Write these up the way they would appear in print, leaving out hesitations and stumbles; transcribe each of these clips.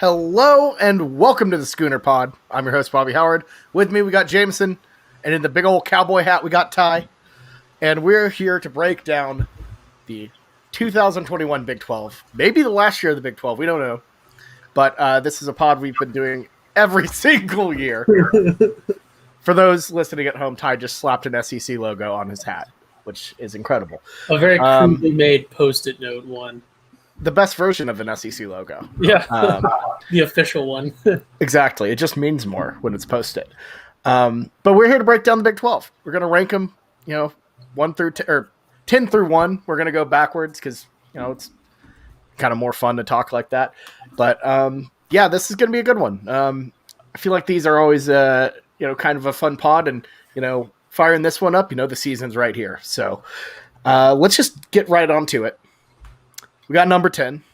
Hello and welcome to the Schooner Pod. I'm your host, Bobby Howard. With me, we got Jameson, and in the big old cowboy hat, we got Ty. And we're here to break down the 2021 Big 12. Maybe the last year of the Big 12, we don't know. But this is a pod we've been doing every single year. For those listening at home, Ty just slapped an SEC logo on his hat, which is incredible. A very crudely made Post-it note one. The best version of an SEC logo. Yeah, the official one. Exactly. It just means more when it's posted. But we're here to break down the Big 12. We're going to rank them, 1 through 10, or 10 through 1. We're going to go backwards because, it's kind of more fun to talk like that. But, this is going to be a good one. I feel like these are always, kind of a fun pod. And, firing this one up, the season's right here. So let's just get right onto it. We got number 10.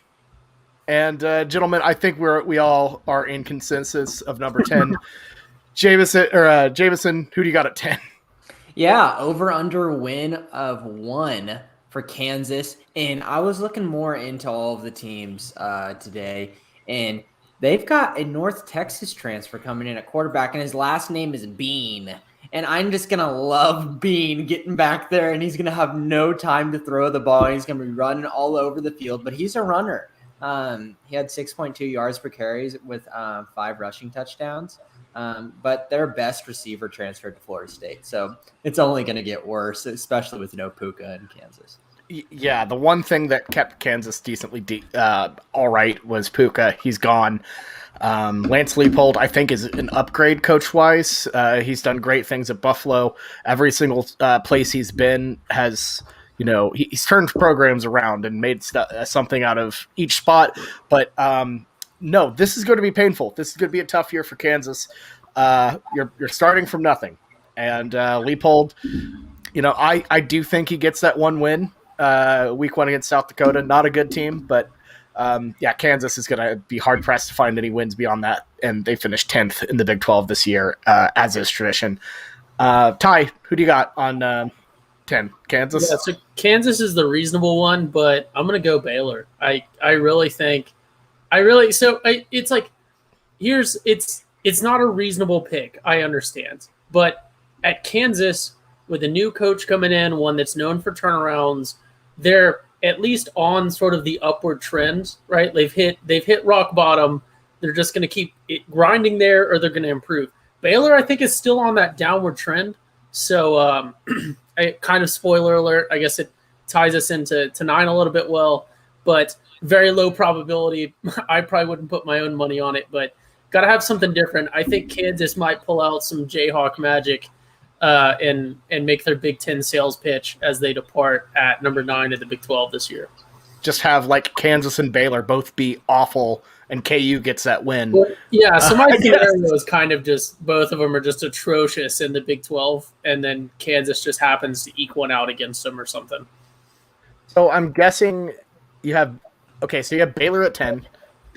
And, gentlemen, I think we all are in consensus of number 10. Jameson, who do you got at 10? Yeah, over-under win of 1 for Kansas. And I was looking more into all of the teams today. And they've got a North Texas transfer coming in at quarterback, and his last name is Bean. And I'm just going to love Bean getting back there, and he's going to have no time to throw the ball. He's going to be running all over the field, but he's a runner. He had 6.2 yards per carries with 5 rushing touchdowns. But their best receiver transferred to Florida State. So it's only going to get worse, especially with no Puka in Kansas. Yeah, the one thing that kept Kansas decently all right was Puka. He's gone. Lance Leipold, I think, is an upgrade coach-wise. He's done great things at Buffalo. Every single place he's been has, he's turned programs around and made something out of each spot. But no, this is going to be painful. This is going to be a tough year for Kansas. You're starting from nothing. And Leipold, I do think he gets that one win, week 1 against South Dakota. Not a good team, but Kansas is going to be hard-pressed to find any wins beyond that, and they finished 10th in the Big 12 this year, as is tradition. Ty, who do you got on 10? Kansas? Yeah, so Kansas is the reasonable one, but I'm going to go Baylor. It's not a reasonable pick, I understand. But at Kansas, with a new coach coming in, one that's known for turnarounds, they're at least on sort of the upward trend, right? They've hit rock bottom. They're just going to keep it grinding there, or they're going to improve. Baylor, I think, is still on that downward trend. So, kind of spoiler alert, I guess it ties us into 9 a little bit well, but very low probability. I probably wouldn't put my own money on it, but got to have something different. I think Kansas might pull out some Jayhawk magic and make their Big Ten sales pitch as they depart at number 9 of the Big 12 this year. Just have Kansas and Baylor both be awful, and KU gets that win. Well, yeah, so my scenario is kind of just both of them are just atrocious in the Big 12, and then Kansas just happens to eke one out against them or something. So I'm guessing you have Baylor at 10.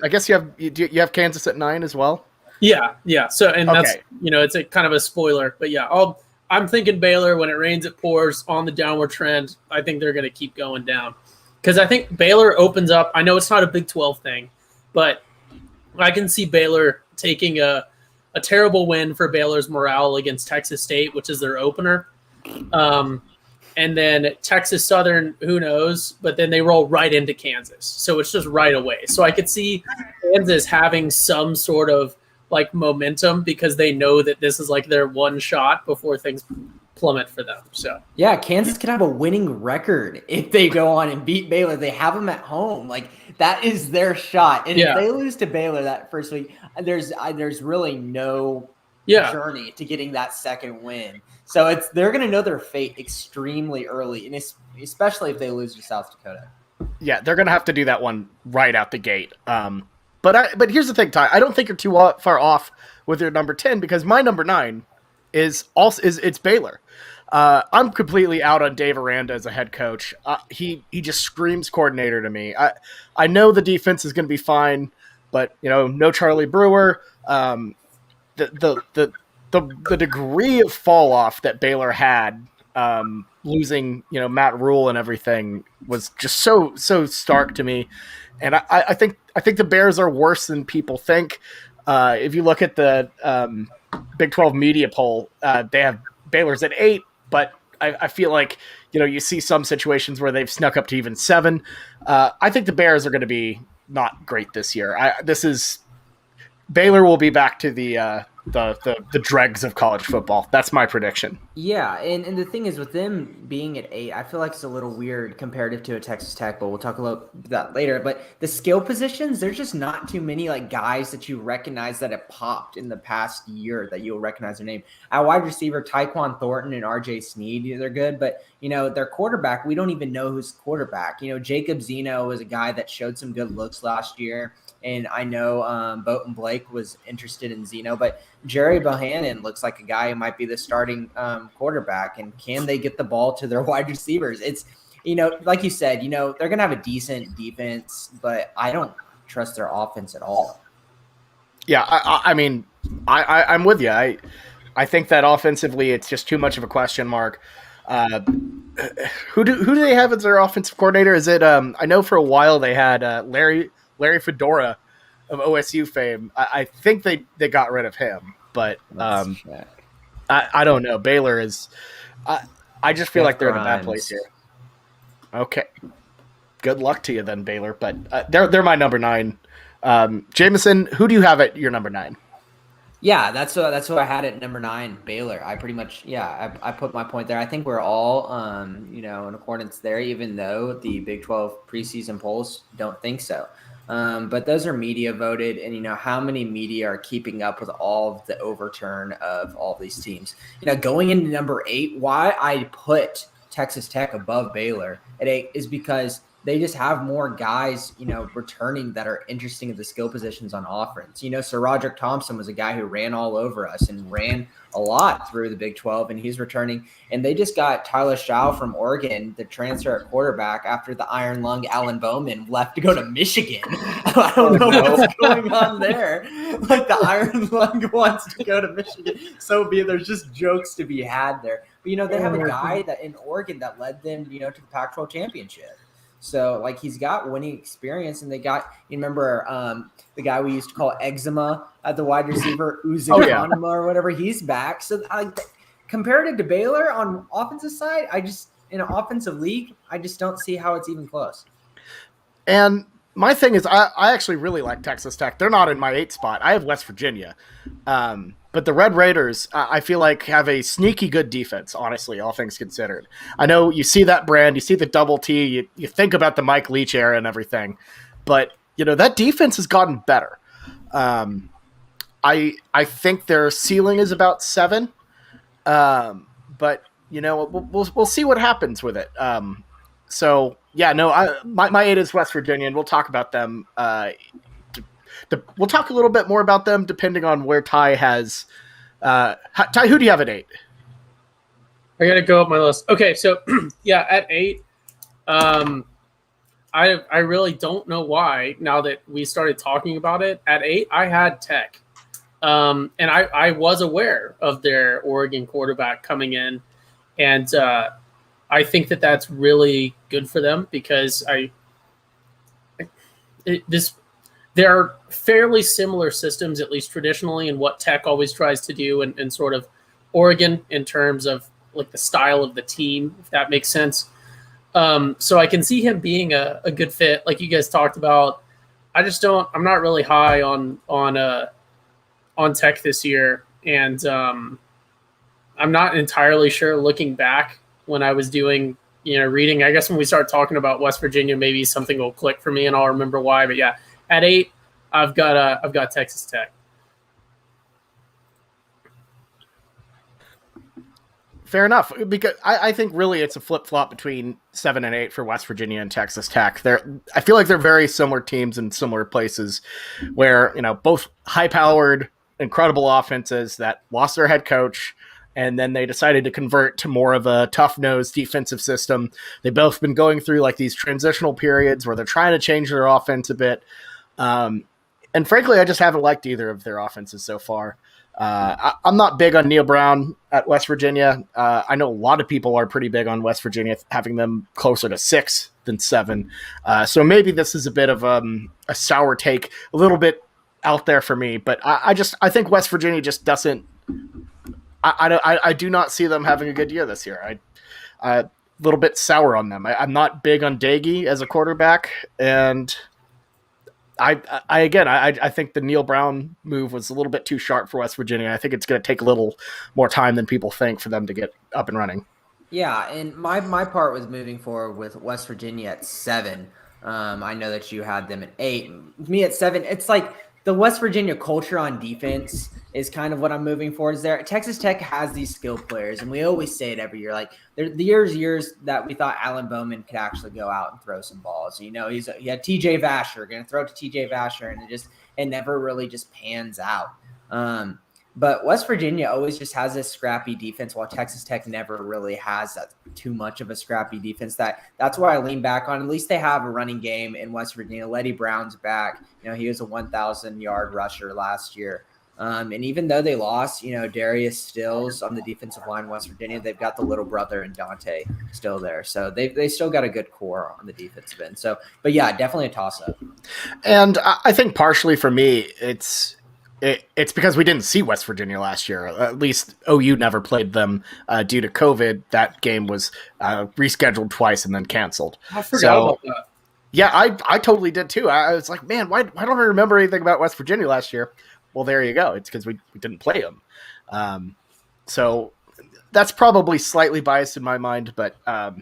I guess you have Kansas at 9 as well. Yeah. So that's it's a kind of a spoiler, but yeah, I'm thinking Baylor. When it rains, it pours. On the downward trend, I think they're going to keep going down because I think Baylor opens up. I know it's not a Big 12 thing, but I can see Baylor taking a terrible win for Baylor's morale against Texas State, which is their opener. And then Texas Southern, who knows? But then they roll right into Kansas. So it's just right away. So I could see Kansas having some sort of momentum because they know that this is their one shot before things plummet for them. So yeah, Kansas could have a winning record if they go on and beat Baylor. They have them at home. That is their shot. And if they lose to Baylor that first week, there's really no journey to getting that second win. So they're going to know their fate extremely early, and especially if they lose to South Dakota. Yeah, they're going to have to do that one right out the gate. But here's the thing, Ty. I don't think you're too far off with your number 10 because my number 9 is Baylor. I'm completely out on Dave Aranda as a head coach. He just screams coordinator to me. I know the defense is going to be fine, but no Charlie Brewer. The degree of fall off that Baylor had losing, Matt Rule and everything was just so stark to me. And I think the Bears are worse than people think. If you look at the Big 12 media poll, they have Baylor's at 8, but I feel like, you see some situations where they've snuck up to even 7. I think the Bears are going to be not great this year. Baylor will be back to the dregs of college football. That's my prediction. Yeah, and the thing is, with them being at 8, I feel like it's a little weird comparative to a Texas Tech, but we'll talk about that later. But the skill positions, there's just not too many like guys that you recognize that have popped in the past year that you'll recognize their name. At wide receiver, Tyquan Thornton and RJ Sneed, they're good, but their quarterback, we don't even know who's quarterback. Jacob Zeno was a guy that showed some good looks last year. And I know Boaton Blake was interested in Zeno, but Jerry Bohannon looks like a guy who might be the starting quarterback. And can they get the ball to their wide receivers? It's, like you said, they're going to have a decent defense, but I don't trust their offense at all. Yeah, I mean, I'm with you. I think that offensively, it's just too much of a question mark. Who do they have as their offensive coordinator? Is it? I know for a while they had Larry Fedora of OSU fame. I think they got rid of him, but I don't know. Baylor is. I just feel like they're in a bad place here. Okay, good luck to you then, Baylor. But they're my number 9. Jameson, who do you have at your number 9? Yeah, that's what I had at number 9, Baylor. I pretty much, I put my point there. I think we're all, in accordance there, even though the Big 12 preseason polls don't think so. But those are media voted, and how many media are keeping up with all of the overturn of all of these teams. Going into number 8, why I put Texas Tech above Baylor at 8 is because they just have more guys, returning that are interesting at the skill positions on offense. Sir Roderick Thompson was a guy who ran all over us and ran a lot through the Big 12, and he's returning. And they just got Tyler Shaw from Oregon, the transfer at quarterback, after the Iron Lung Alan Bowman left to go to Michigan. I don't know what's going on there. Like the Iron Lung wants to go to Michigan. So there's just jokes to be had there. But, they have a guy that in Oregon that led them, to the Pac-12 championship. So, he's got winning experience, and they got, remember the guy we used to call eczema at the wide receiver, Uzakanema or whatever, he's back. So, compared to Baylor on offensive side, in an offensive league, I just don't see how it's even close. And my thing is, I actually really like Texas Tech. They're not in my 8 spot. I have West Virginia. But the Red Raiders, I feel like, have a sneaky good defense, honestly, all things considered. I know you see that brand, you see the double T, you think about the Mike Leach era and everything, but, that defense has gotten better. I think their ceiling is about 7, but, we'll see what happens with it. My 8 is West Virginia, and we'll talk about them we'll talk a little bit more about them depending on where Ty has. Ty, who do you have at 8? I got to go up my list. Okay, so at 8, I really don't know why. Now that we started talking about it, at 8 I had Tech, and I was aware of their Oregon quarterback coming in, and I think that that's really good for them because there are fairly similar systems, at least traditionally, in what Tech always tries to do and sort of Oregon in terms of the style of the team, if that makes sense. So I can see him being a good fit, like you guys talked about. I'm not really high on Tech this year. And I'm not entirely sure looking back when I was doing, reading. I guess when we start talking about West Virginia, maybe something will click for me and I'll remember why. But yeah. At 8, I've got Texas Tech. Fair enough, because I think really it's a flip-flop between 7 and 8 for West Virginia and Texas Tech. I feel like they're very similar teams in similar places where, both high-powered, incredible offenses that lost their head coach, and then they decided to convert to more of a tough-nosed defensive system. They've both been going through these transitional periods where they're trying to change their offense a bit. And frankly, I just haven't liked either of their offenses so far. I'm not big on Neil Brown at West Virginia. I know a lot of people are pretty big on West Virginia, having them closer to 6 than 7. So maybe this is a bit of a sour take, a little bit out there for me. But I think West Virginia just doesn't. I do not see them having a good year this year. A little bit sour on them. I'm not big on Daggy as a quarterback, and I think the Neil Brown move was a little bit too sharp for West Virginia. I think it's going to take a little more time than people think for them to get up and running. Yeah, and my part was moving forward with West Virginia at 7. I know that you had them at 8. Me at 7. It's like the West Virginia culture on defense is kind of what I'm moving forward. Is there Texas Tech has these skilled players, and we always say it every year. Like the years that we thought Alan Bowman could actually go out and throw some balls. You know, he had TJ Vasher, going to throw it to TJ Vasher, and it never really just pans out. But West Virginia always just has this scrappy defense, while Texas Tech never really has that too much of a scrappy defense. That's why I lean back on. At least they have a running game in West Virginia. Letty Brown's back. You know, he was a 1,000-yard rusher last year. And even though they lost, you know, Darius Stills on the defensive line, West Virginia, they've got the little brother and Dante still there. So they still got a good core on the defensive end. So, but yeah, definitely a toss-up. And I think partially for me, it's because we didn't see West Virginia last year. At least OU never played them due to COVID. That game was rescheduled twice and then canceled. I forgot about that. Yeah, I totally did too. I was like, man, why don't I remember anything about West Virginia last year? Well, there you go. It's because we didn't play them. So that's probably slightly biased in my mind, but I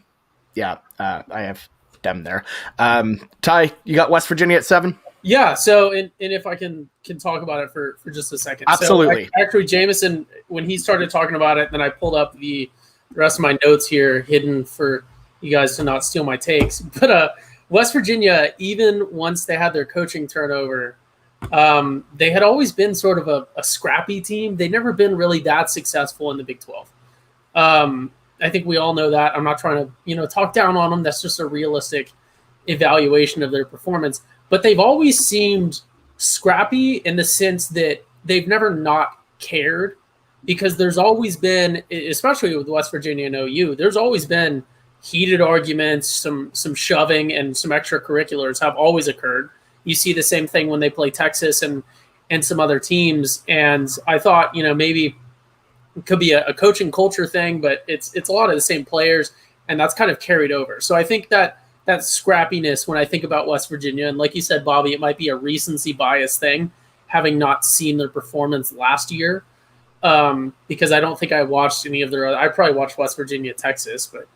have them there. Ty, you got West Virginia at 7? Yeah, so and if I can talk about it for just a second. Absolutely. So actually, Jameson, when he started talking about it, then I pulled up the rest of my notes here, hidden for you guys to not steal my takes. But West Virginia, even once they had their coaching turnover, they had always been sort of a scrappy team. They'd never been really that successful in the Big 12. I think we all know that. I'm not trying to talk down on them. That's just a realistic evaluation of their performance. But they've always seemed scrappy in the sense that they've never not cared, because there's always been, especially with West Virginia and OU, there's always been heated arguments, some shoving, and some extracurriculars have always occurred. You see the same thing when they play Texas and some other teams. And I thought, maybe it could be a coaching culture thing, but it's a lot of the same players, and that's kind of carried over. So I think that scrappiness, when I think about West Virginia, and like you said, Bobby, it might be a recency bias thing, having not seen their performance last year, because I don't think I watched any of their other. I probably watched West Virginia, Texas, but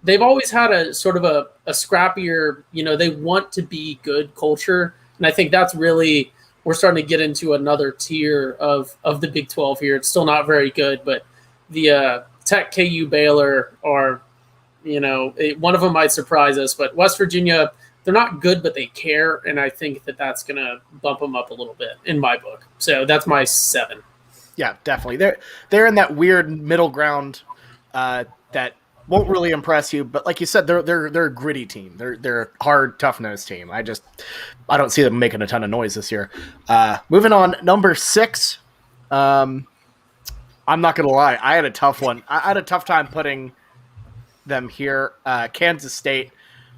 they've always had a sort of a scrappier, they want to be good culture, and I think that's really, we're starting to get into another tier of the Big 12 here. It's still not very good, but the Tech, KU, Baylor are, one of them might surprise us, but West Virginia, they're not good, but they care, and I think that's going to bump them up a little bit in my book. So that's my 7. Yeah, definitely. They're in that weird middle ground that won't really impress you, but like you said, they're a gritty team. They're a hard, tough-nosed team. I don't see them making a ton of noise this year. Moving on, number 6. I'm not gonna lie, I had a tough one. I had a tough time putting them here. Kansas State.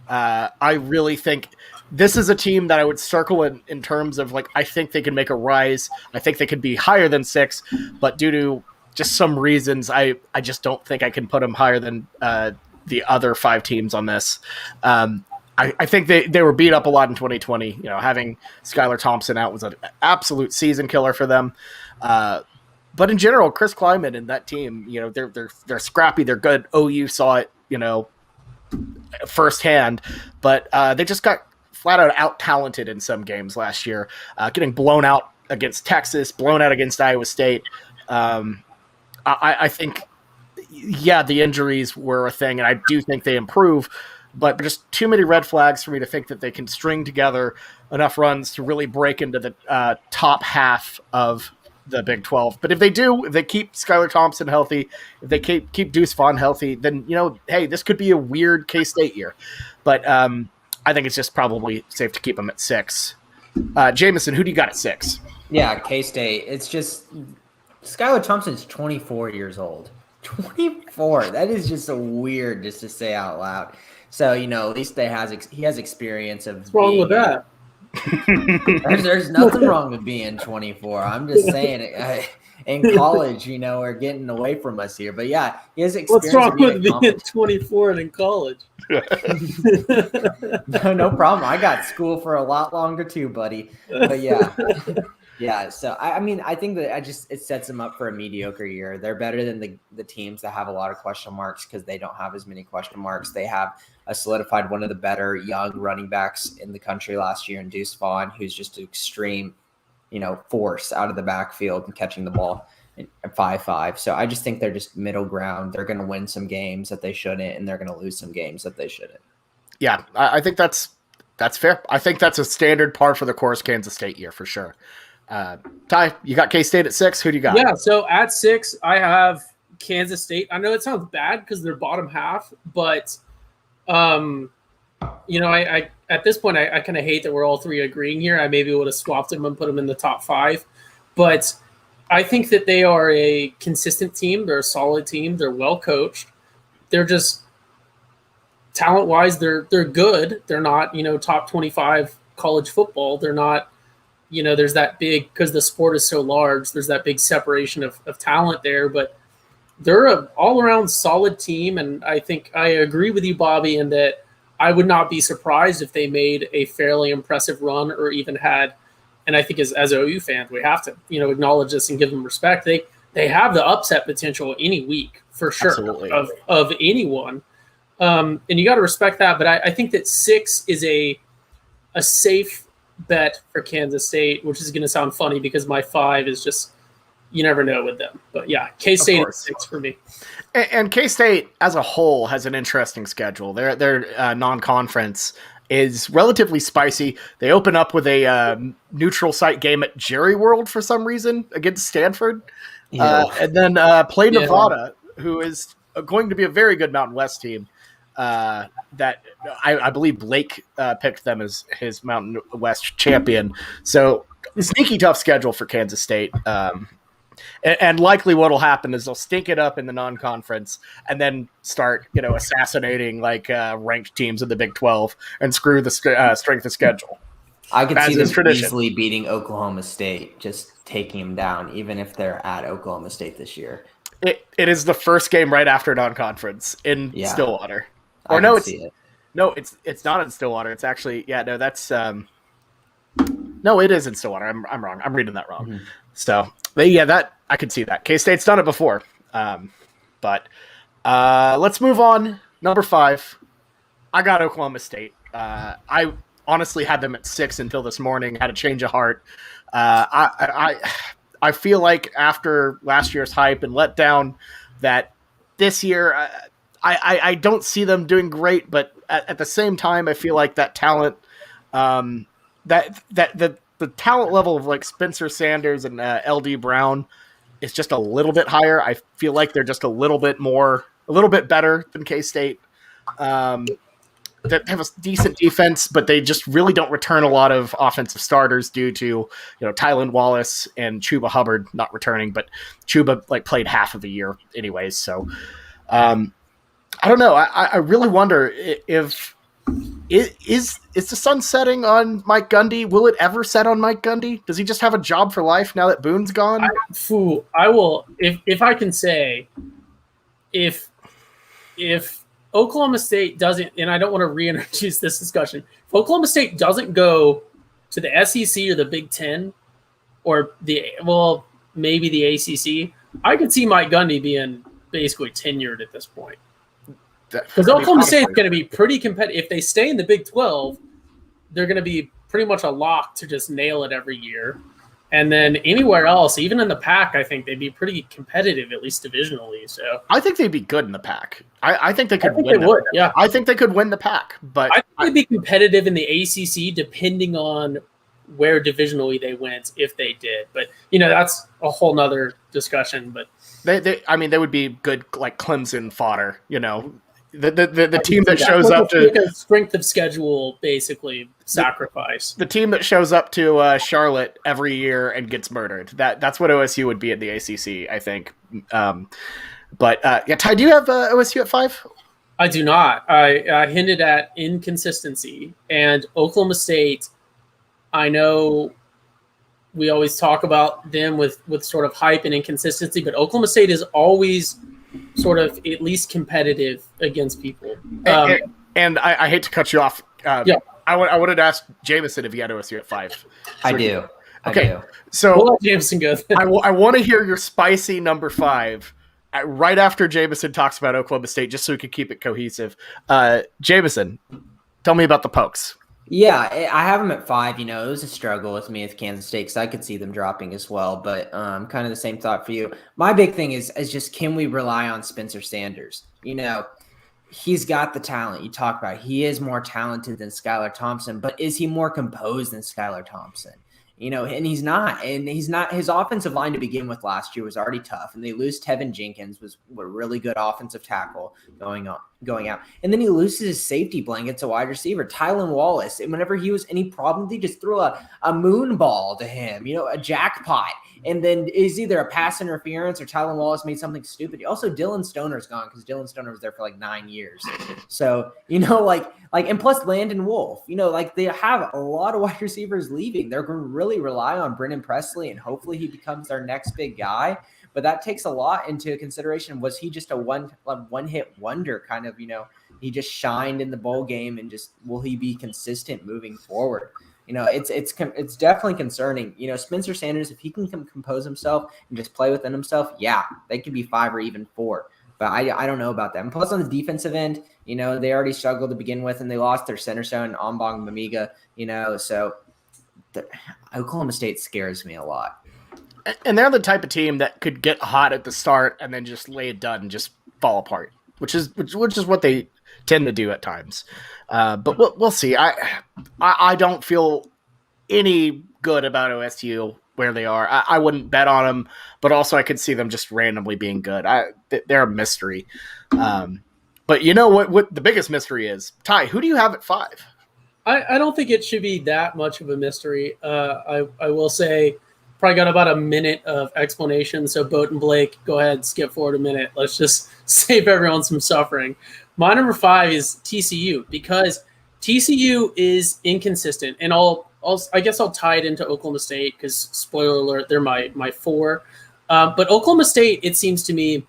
I really think this is a team that I would circle in terms of, like, I think they can make a rise. I think they could be higher than 6, but due to just some reasons, I just don't think I can put them higher than the other 5 teams on this. I think they were beat up a lot in 2020. Having Skylar Thompson out was an absolute season killer for them. But in general, Chris Kleiman and that team, they're scrappy. They're good. OU saw it, firsthand. But they just got flat out talented in some games last year, getting blown out against Texas, blown out against Iowa State. I think, the injuries were a thing, and I do think they improve, but just too many red flags for me to think that they can string together enough runs to really break into the top half of the Big 12. But if they do, if they keep Skylar Thompson healthy, if they keep Deuce Vaughn healthy, then, hey, this could be a weird K-State year. But I think it's just probably safe to keep them at 6. Jameson, who do you got at 6? Yeah, K-State. It's just Skylar Thompson's 24 years old. 24. That is just so weird just to say out loud. So, at least he has experience of What's wrong with being that? there's nothing wrong with being 24. I'm just saying in college, are getting away from us here. But yeah, he has experience What's wrong of being with being 24 and in college? No problem. I got school for a lot longer too, buddy. But yeah. Yeah, so I mean, I think that it sets them up for a mediocre year. They're better than the teams that have a lot of question marks because they don't have as many question marks. They have solidified one of the better young running backs in the country last year in Deuce Vaughn, who's just an extreme, force out of the backfield and catching the ball at 5'5". So I just think they're just middle ground. They're going to win some games that they shouldn't, and they're going to lose some games that they shouldn't. Yeah, I think that's fair. I think that's a standard par for the course Kansas State year for sure. Ty, you got K-State at 6. Who do you got? Yeah, so at 6, I have Kansas State. I know it sounds bad because they're bottom half, but I at this point I kind of hate that we're all three agreeing here. I maybe would have swapped them and put them in the top 5, but I think that they are a consistent team. They're a solid team. They're well coached. They're just talent-wise, they're good. They're not top 25 college football. They're not. There's that big, because the sport is so large, there's that big separation of talent there, but they're an all-around solid team, and I think I agree with you, Bobby, in that I would not be surprised if they made a fairly impressive run or even had, and I think as OU fans, we have to, acknowledge this and give them respect. They have the upset potential any week, for sure, Absolutely. of anyone. And you got to respect that, but I think that 6 is a safe bet for Kansas State, which is going to sound funny because my 5 is just, you never know with them. But yeah, K-State is 6 for me. And K-State as a whole has an interesting schedule. Their non-conference is relatively spicy. They open up with a neutral site game at Jerry World for some reason against Stanford. And then play Nevada, who is going to be a very good Mountain West team. That I believe Blake picked them as his Mountain West champion. So sneaky tough schedule for Kansas State. And likely what will happen is they'll stink it up in the non-conference and then start, assassinating ranked teams in the Big 12 and screw the strength of schedule. I could see them easily beating Oklahoma State, just taking them down, even if they're at Oklahoma State this year. It is the first game right after non-conference in Stillwater. Or no, it's not in Stillwater. It's actually that's no, it is in Stillwater. I'm wrong. I'm reading that wrong. Mm-hmm. So that I could see that. K-State's done it before. But let's move on. Number 5. I got Oklahoma State. I honestly had them at 6 until this morning. Had a change of heart. I feel like after last year's hype and letdown, that this year. I don't see them doing great, but at the same time, I feel like that talent, the talent level of Spencer Sanders and LD Brown is just a little bit higher. I feel like they're just a little bit better than K-State. That have a decent defense, but they just really don't return a lot of offensive starters due to Tylan Wallace and Chuba Hubbard not returning, but Chuba played half of the year anyways, so. I don't know. I really wonder if is the sun setting on Mike Gundy? Will it ever set on Mike Gundy? Does he just have a job for life now that Boone's gone? I will, if I can say, if Oklahoma State doesn't, and I don't want to reintroduce this discussion, if Oklahoma State doesn't go to the SEC or the Big Ten or maybe the ACC, I could see Mike Gundy being basically tenured at this point. Because Oklahoma State is going to be pretty competitive. If they stay in the Big 12, they're going to be pretty much a lock to just nail it every year. And then anywhere else, even in the Pac, I think they'd be pretty competitive, at least divisionally. So I think they'd be good in the Pac. I think they could win. Yeah, I think they could win the Pac. But I think they'd be competitive in the ACC, depending on where divisionally they went, if they did. But that's a whole nother discussion. But they would be good Clemson fodder. The team that shows up to a strength of schedule, basically sacrifice. The team that shows up to Charlotte every year and gets murdered. That's what OSU would be at the ACC, I think. But Ty, do you have OSU at 5? I do not. I hinted at inconsistency, and Oklahoma State. I know we always talk about them with sort of hype and inconsistency, but Oklahoma State is always sort of at least competitive against people. And I hate to cut you off. Yeah. I wanted to ask Jameson if he had OSU at 5. I do. Okay. So we'll let Jameson go then. I want to hear your spicy number 5 right after Jameson talks about Oklahoma State, just so we can keep it cohesive. Jameson, tell me about the Pokes. Yeah, I have them at 5. It was a struggle with me with Kansas State because I could see them dropping as well. But kind of the same thought for you. My big thing is just, can we rely on Spencer Sanders? He's got the talent you talk about. He is more talented than Skylar Thompson, but is he more composed than Skylar Thompson? And he's not. And he's not. His offensive line to begin with last year was already tough, and they lose Tevin Jenkins, was a really good offensive tackle going out. And then he loses his safety blanket to wide receiver, Tylan Wallace. And whenever he was any problem, they just threw a moon ball to him, a jackpot. And then is either a pass interference or Tylan Wallace made something stupid. Also, Dylan Stoner's gone because Dylan Stoner was there for like 9 years. So, and plus Landon Wolf, they have a lot of wide receivers leaving. They're going to really rely on Brennan Presley, and hopefully he becomes their next big guy. But that takes a lot into consideration. Was he just a one-hit wonder kind of, he just shined in the bowl game, and just will he be consistent moving forward? It's definitely concerning. Spencer Sanders, if he can compose himself and just play within himself, yeah, they could be 5 or even 4. But I don't know about that. And plus on the defensive end, they already struggled to begin with, and they lost their center stone, Ombong Mamiga, so Oklahoma State scares me a lot. And they're the type of team that could get hot at the start and then just lay it done and just fall apart, which is what they tend to do at times. But we'll see. I don't feel any good about OSU where they are. I wouldn't bet on them, but also I could see them just randomly being good. They're a mystery. But you know what the biggest mystery is? Ty, who do you have at 5? I don't think it should be that much of a mystery. I will say probably got about a minute of explanation. So Boat and Blake, go ahead, skip forward a minute. Let's just save everyone some suffering. My number 5 is TCU, because TCU is inconsistent, and I guess I'll tie it into Oklahoma State because, spoiler alert, they're my 4. But Oklahoma State, it seems to me,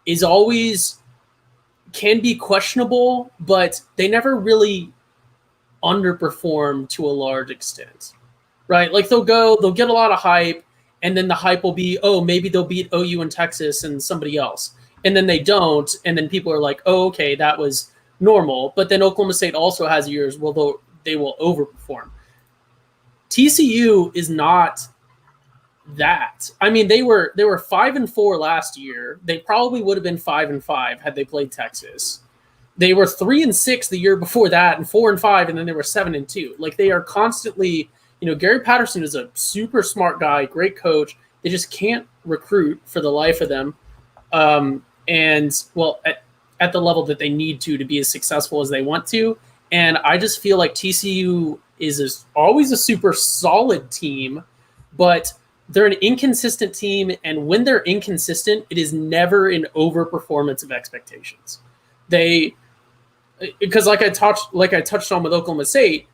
is always can be questionable, but they never really underperform to a large extent, right? Like they'll get a lot of hype, and then the hype will be, oh, maybe they'll beat OU in Texas and somebody else. And then they don't, and then people are like, oh, okay, that was normal. But then Oklahoma State also has years where they will overperform. TCU is not that. I mean, they were 5-4 last year. They probably would have been 5-5 had they played Texas. They were 3-6 the year before that, and 4-5, and then they were 7-2. Like, they are constantly, Gary Patterson is a super smart guy, great coach. They just can't recruit for the life of them. At the level that they need to be as successful as they want to. And I just feel like TCU is always a super solid team, but they're an inconsistent team. And when they're inconsistent, it is never an overperformance of expectations. Because like I touched on with Oklahoma State,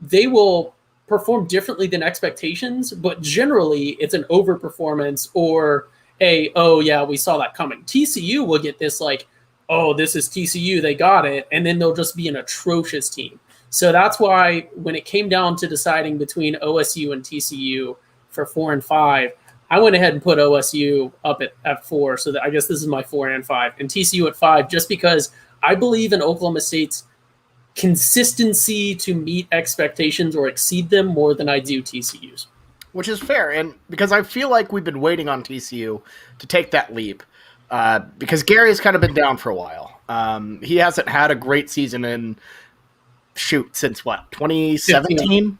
they will perform differently than expectations, but generally it's an overperformance or we saw that coming. TCU will get this like, oh, this is TCU, they got it, and then they'll just be an atrocious team. So that's why when it came down to deciding between OSU and TCU for 4 and 5, I went ahead and put OSU up at 4. So that I guess this is my 4 and 5, and TCU at 5, just because I believe in Oklahoma State's consistency to meet expectations or exceed them more than I do TCU's. Which is fair, and because I feel like we've been waiting on TCU to take that leap, because Gary's kind of been down for a while. He hasn't had a great season since what, 2017?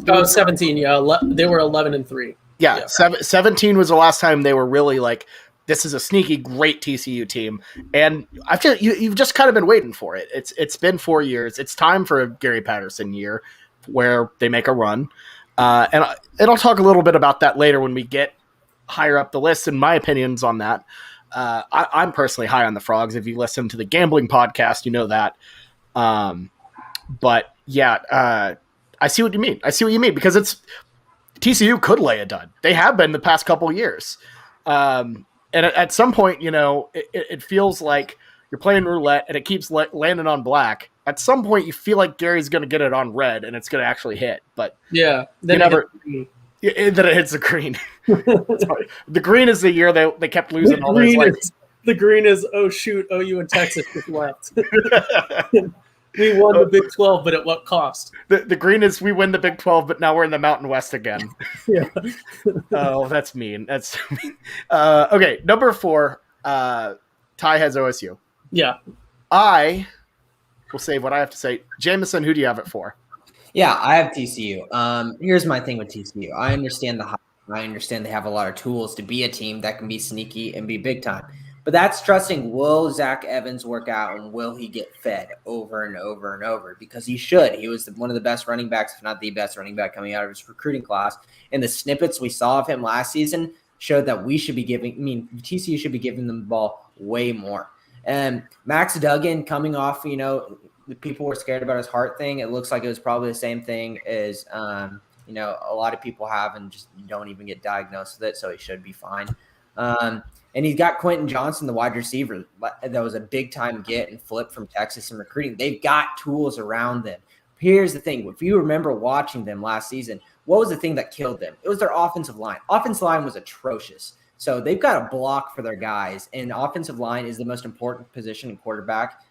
17, yeah. They were 11-3. Yeah, 17 was the last time they were really like this is a sneaky, great TCU team, and you've just kind of been waiting for it. It's been 4 years. It's time for a Gary Patterson year where they make a run, and I'll talk a little bit about that later when we get higher up the list and my opinions on that. I'm personally high on the Frogs. If you listen to the gambling podcast, you know that. But yeah, I see what you mean. Because TCU could lay a dud. They have been the past couple years. And at some point, it feels like you're playing roulette and it keeps landing on black. At some point, you feel like Gary's going to get it on red and it's going to actually hit. But yeah, then it hits the green. The green is the year they kept losing all those. The green is, oh shoot, OU and Texas just left. We won the Big 12, but at what cost? The green is we win the Big 12, but now we're in the Mountain West again. Yeah. Oh, that's mean. That's mean. Okay, number 4, Ty has OSU. Yeah. I will say what I have to say. Jameson, who do you have it for? Yeah, I have TCU. Here's my thing with TCU. I understand the hype. I understand they have a lot of tools to be a team that can be sneaky and be big time. But that's trusting, will Zach Evans work out and will he get fed over and over and over? Because he should. He was one of the best running backs, if not the best running back coming out of his recruiting class. And the snippets we saw of him last season showed that TCU should be giving them the ball way more. And Max Duggan coming off, people were scared about his heart thing. It looks like it was probably the same thing as, a lot of people have and just don't even get diagnosed with it. So he should be fine. And he's got Quentin Johnson, the wide receiver. That was a big-time get and flip from Texas in recruiting. They've got tools around them. Here's the thing. If you remember watching them last season, what was the thing that killed them? It was their offensive line. Offensive line was atrocious. So they've got a block for their guys, and offensive line is the most important position in quarterback.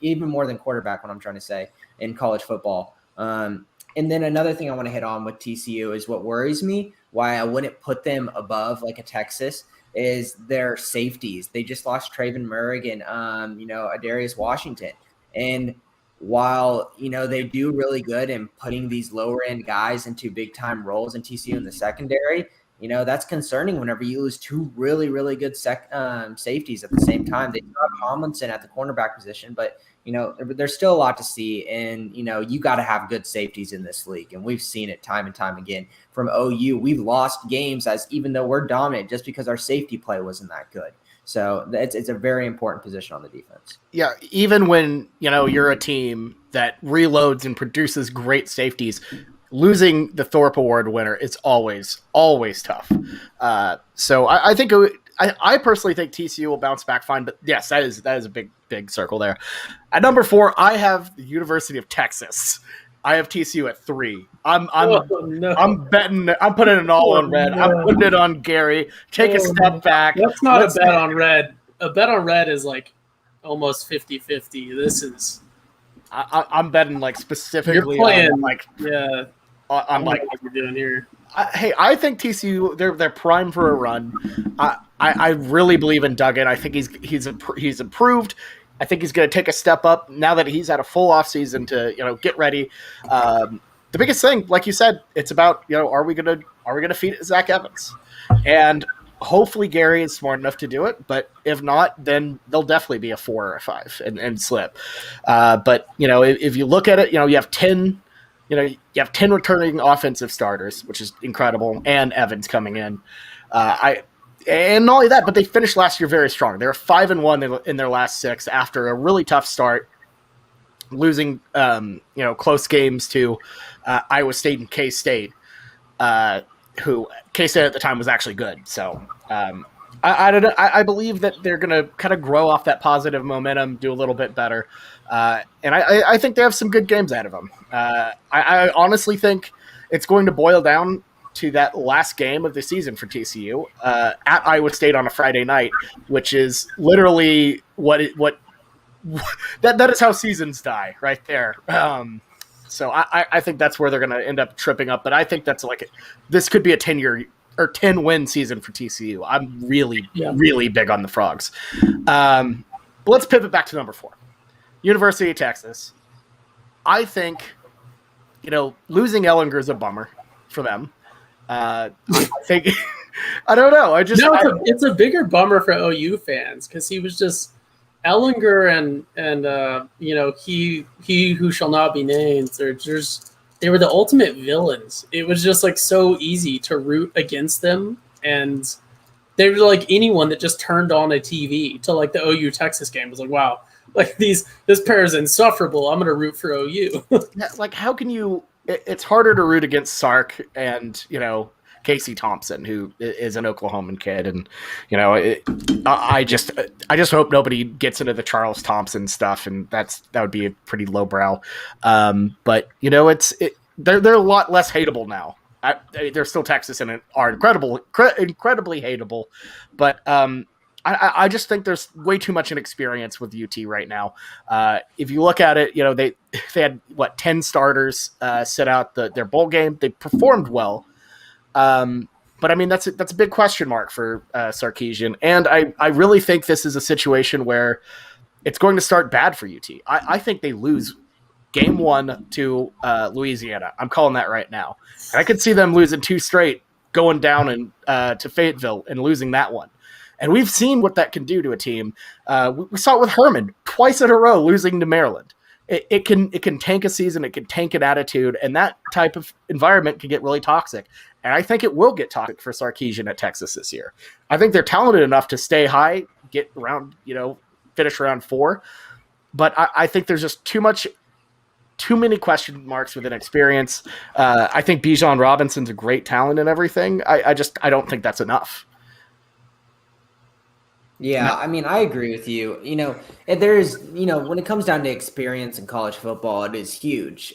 Even more than quarterback, what I'm trying to say, in college football. And then another thing I want to hit on with TCU is what worries me, why I wouldn't put them above like a Texas, is their safeties. They just lost Traven Murray and, Adarius Washington. And while, they do really good in putting these lower end guys into big time roles in TCU in the secondary, that's concerning whenever you lose 2 really, really good safeties at the same time. They do have Tomlinson at the cornerback position, but there's still a lot to see. And, you got to have good safeties in this league. And we've seen it time and time again from OU. We've lost games even though we're dominant just because our safety play wasn't that good. So it's a very important position on the defense. Yeah. Even when, you're a team that reloads and produces great safeties, losing the Thorpe Award winner is always, always tough. So I think I personally think TCU will bounce back fine, but yes, that is a big circle there. At number 4, I have the University of Texas. I have TCU at 3. I'm betting. I'm putting it all on red. No. I'm putting it on Gary. Take a step back. That's not a bet on red. A bet on red is like almost 50-50. This is. I'm betting like specifically. You're playing on I'm like what you're doing here. I think TCU they're primed for a run. I really believe in Duggan. I think he's improved. I think he's going to take a step up now that he's had a full offseason to get ready. The biggest thing, like you said, it's about are we gonna feed Zach Evans, and hopefully Gary is smart enough to do it. But if not, then they'll definitely be a 4 or a 5 and slip. But if you look at it, you have 10. You have 10 returning offensive starters, which is incredible, and Evans coming in. And not only that, but they finished last year very strong. They were 5-1 in their last 6 after a really tough start, losing close games to Iowa State and K-State, who K-State at the time was actually good. So I believe that they're going to kind of grow off that positive momentum, do a little bit better. And I think they have some good games out of them. I honestly think it's going to boil down to that last game of the season for TCU at Iowa State on a Friday night, which is literally that is how seasons die right there. So I think that's where they're going to end up tripping up. But I think that's this could be a 10-year or 10-win season for TCU. I'm really, really big on the Frogs. But let's pivot back to number 4. University of Texas. I think, losing Ellinger is a bummer for them. I think I don't know. It's a bigger bummer for OU fans because he was just Ellinger and he who shall not be named. They were the ultimate villains. It was just like so easy to root against them, and they were like anyone that just turned on a TV to like the OU Texas game was like, wow, like this pair is insufferable. I'm gonna root for OU. Like, how can you? It's harder to root against Sark and Casey Thompson, who is an Oklahoman kid, and I just hope nobody gets into the Charles Thompson stuff, and that would be a pretty lowbrow. But they're a lot less hateable now. They're still Texas and are incredibly hateable, but I just think there's way too much inexperience with UT right now. If you look at it, they had 10 starters sit out their bowl game. They performed well. But I mean, that's a big question mark for Sarkisian. And I really think this is a situation where it's going to start bad for UT. I think they lose game 1 to Louisiana. I'm calling that right now. And I could see them losing 2 straight, going down to Fayetteville and losing that one. And we've seen what that can do to a team. We saw it with Herman twice in a row, losing to Maryland. It can tank a season. It can tank an attitude, and that type of environment can get really toxic. And I think it will get toxic for Sarkisian at Texas this year. I think they're talented enough to stay high, get around, finish around 4. But I think there's just too many question marks with inexperience. I think Bijan Robinson's a great talent and everything. I don't think that's enough. Yeah, I mean, I agree with you. There's, when it comes down to experience in college football, it is huge.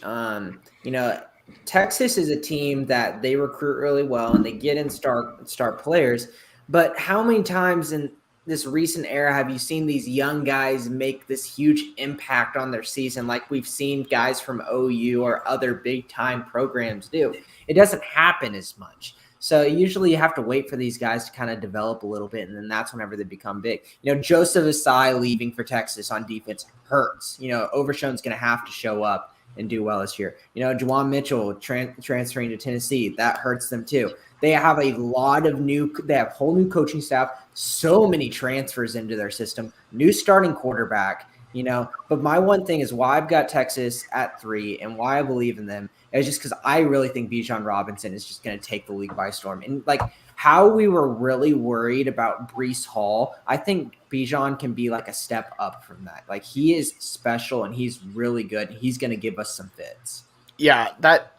Texas is a team that they recruit really well and they get in star players. But how many times in this recent era have you seen these young guys make this huge impact on their season like we've seen guys from OU or other big-time programs do? It doesn't happen as much. So usually you have to wait for these guys to kind of develop a little bit, and then that's whenever they become big. Joseph Asai leaving for Texas on defense hurts. Overshown's going to have to show up and do well this year. Juwan Mitchell transferring to Tennessee, that hurts them too. They have a lot of they have whole new coaching staff, so many transfers into their system, new starting quarterback. But my one thing is why I've got Texas at 3 and why I believe in them is just because I really think Bijan Robinson is just going to take the league by storm. And like how we were really worried about Breece Hall, I think Bijan can be like a step up from that. Like he is special and he's really good. And he's going to give us some fits. Yeah, that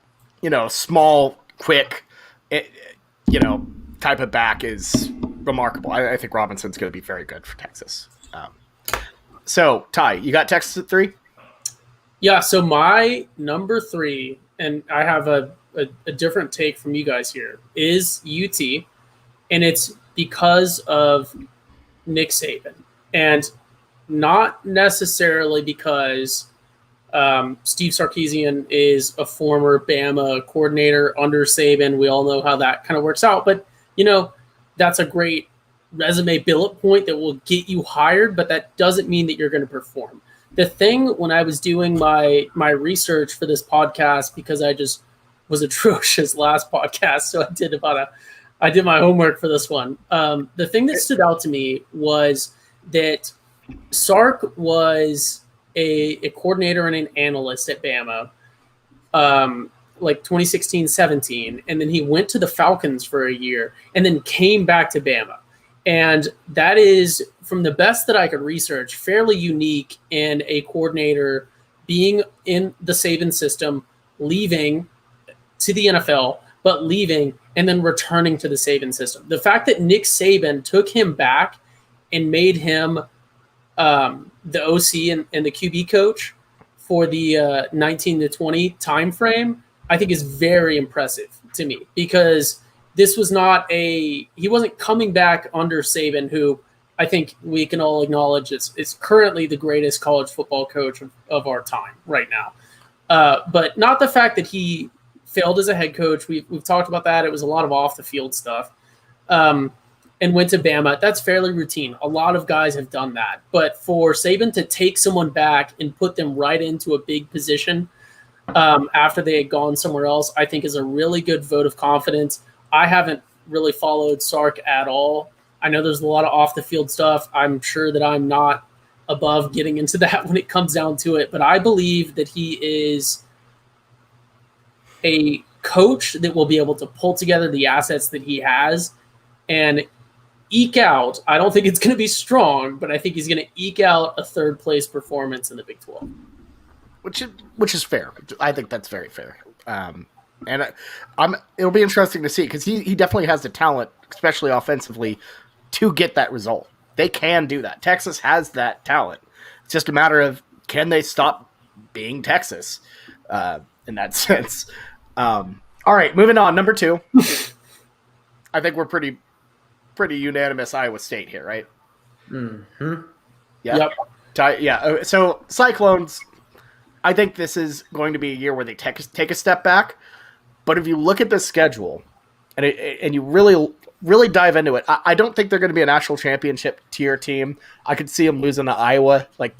small, quick, type of back is remarkable. I think Robinson's going to be very good for Texas. So, Ty, you got Texas at 3? Yeah, so my number 3, and I have a different take from you guys here, is UT, and it's because of Nick Saban. And not necessarily because Steve Sarkisian is a former Bama coordinator under Saban. We all know how that kind of works out. But, that's a great resume bullet point that will get you hired, but that doesn't mean that you're going to perform. The thing when I was doing my research for this podcast, because I just was atrocious last podcast, so I did my homework for this one. The thing that stood out to me was that Sark was a coordinator and an analyst at Bama, like 2016-17, and then he went to the Falcons for a year and then came back to Bama. And that is, from the best that I could research, fairly unique in a coordinator being in the Saban system, leaving to the NFL, but leaving and then returning to the Saban system. The fact that Nick Saban took him back and made him the OC and the QB coach for the 19 to 20 time frame, I think is very impressive to me, because this was he wasn't coming back under Saban, who I think we can all acknowledge is currently the greatest college football coach of our time right now. But not the fact that he failed as a head coach. We've talked about that. It was a lot of off the field stuff. And went to Bama. That's fairly routine. A lot of guys have done that. But for Saban to take someone back and put them right into a big position after they had gone somewhere else, I think is a really good vote of confidence. I haven't really followed Sark at all. I know there's a lot of off the field stuff. I'm sure that I'm not above getting into that when it comes down to it, but I believe that he is a coach that will be able to pull together the assets that he has and eke out. I don't think it's going to be strong, but I think he's going to eke out a third place performance in the Big 12. Which is fair. I think that's very fair. And it'll be interesting to see because he definitely has the talent, especially offensively, to get that result. They can do that. Texas has that talent. It's just a matter of can they stop being Texas in that sense. All right, moving on. Number 2. I think we're pretty unanimous Iowa State here, right? Mm-hmm. Yeah. Yep. Yeah. So Cyclones, I think this is going to be a year where they take a step back. But if you look at the schedule and you really dive into it, I don't think they're going to be a national championship tier team. I could see them losing to Iowa like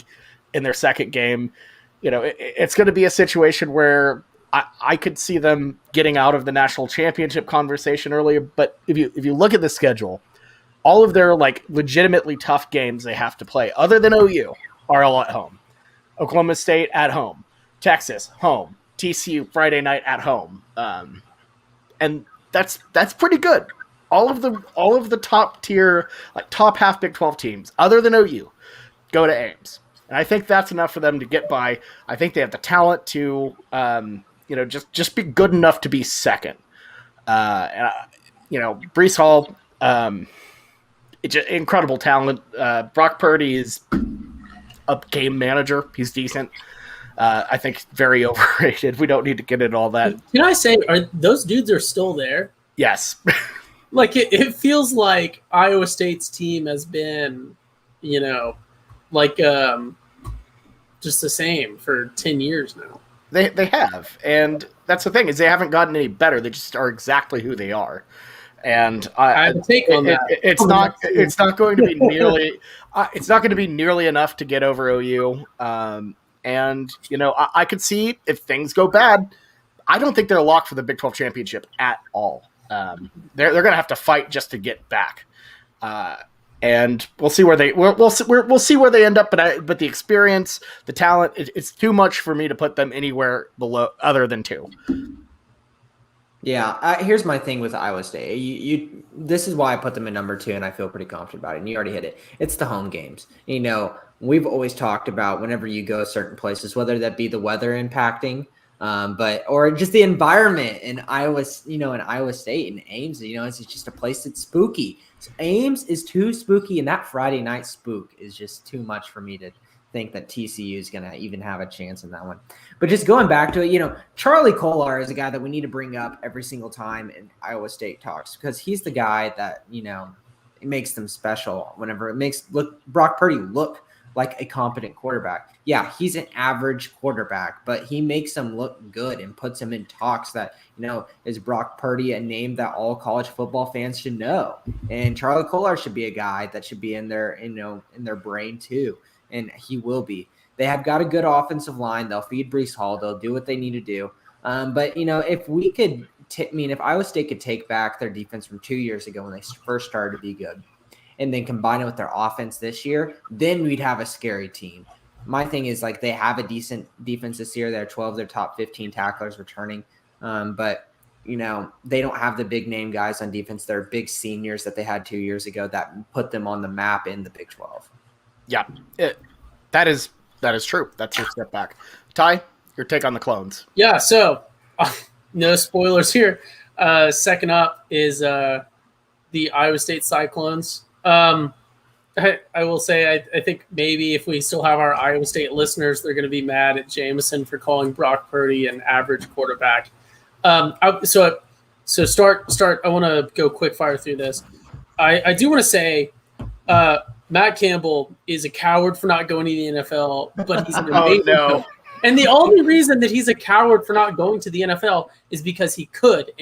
in their second game. It's going to be a situation where I could see them getting out of the national championship conversation earlier. But if you look at the schedule, all of their like legitimately tough games they have to play, other than OU, are all at home. Oklahoma State at home, Texas home, TCU Friday night at home, and that's pretty good. All of the top tier, like top half Big 12 teams, other than OU, go to Ames, and I think that's enough for them to get by. I think they have the talent to, just be good enough to be second. Breece Hall, it's just incredible talent. Brock Purdy is a game manager. He's decent. I think very overrated. We don't need to get into all that. Can I say, those dudes are still there? Yes. Like it feels like Iowa State's team has been, just the same for 10 years now. They have, and that's the thing is they haven't gotten any better. They just are exactly who they are. And I have a take on that. It's not going to be nearly it's not going to be nearly enough to get over OU. And I could see if things go bad. I don't think they're locked for the Big 12 championship at all. They're going to have to fight just to get back. And we'll see where we'll see where they end up. But the experience, the talent, it's too much for me to put them anywhere below other than 2. Yeah, here's my thing with Iowa State. This is why I put them in number 2, and I feel pretty confident about it. And you already hit it. It's the home games. We've always talked about whenever you go certain places, whether that be the weather impacting, or just the environment in Iowa, in Iowa State and Ames. It's just a place that's spooky. So Ames is too spooky, and that Friday night spook is just too much for me to think that TCU is going to even have a chance in that one. But just going back to it, Charlie Kolar is a guy that we need to bring up every single time in Iowa State talks because he's the guy that, it makes them special whenever it makes Brock Purdy look like a competent quarterback. Yeah, he's an average quarterback, but he makes them look good and puts him in talks that, is Brock Purdy a name that all college football fans should know? And Charlie Kolar should be a guy that should be in their, in their brain too. And he will be. They have got a good offensive line. They'll feed Breece Hall. They'll do what they need to do. But, if we could if Iowa State could take back their defense from 2 years ago when they first started to be good and then combine it with their offense this year, then we'd have a scary team. My thing is, they have a decent defense this year. They're 12 of their top 15 tacklers returning. But, they don't have the big name guys on defense. They're big seniors that they had 2 years ago that put them on the map in the Big 12. Yeah, that is true. That's your step back. Ty, your take on the Clones. Yeah, so no spoilers here. Second up is the Iowa State Cyclones. I will say I think maybe if we still have our Iowa State listeners, they're going to be mad at Jameson for calling Brock Purdy an average quarterback. So start. I want to go quick fire through this. I do want to say Matt Campbell is a coward for not going to the NFL, but he's an amazing coach. And the only reason that he's a coward for not going to the NFL is because he could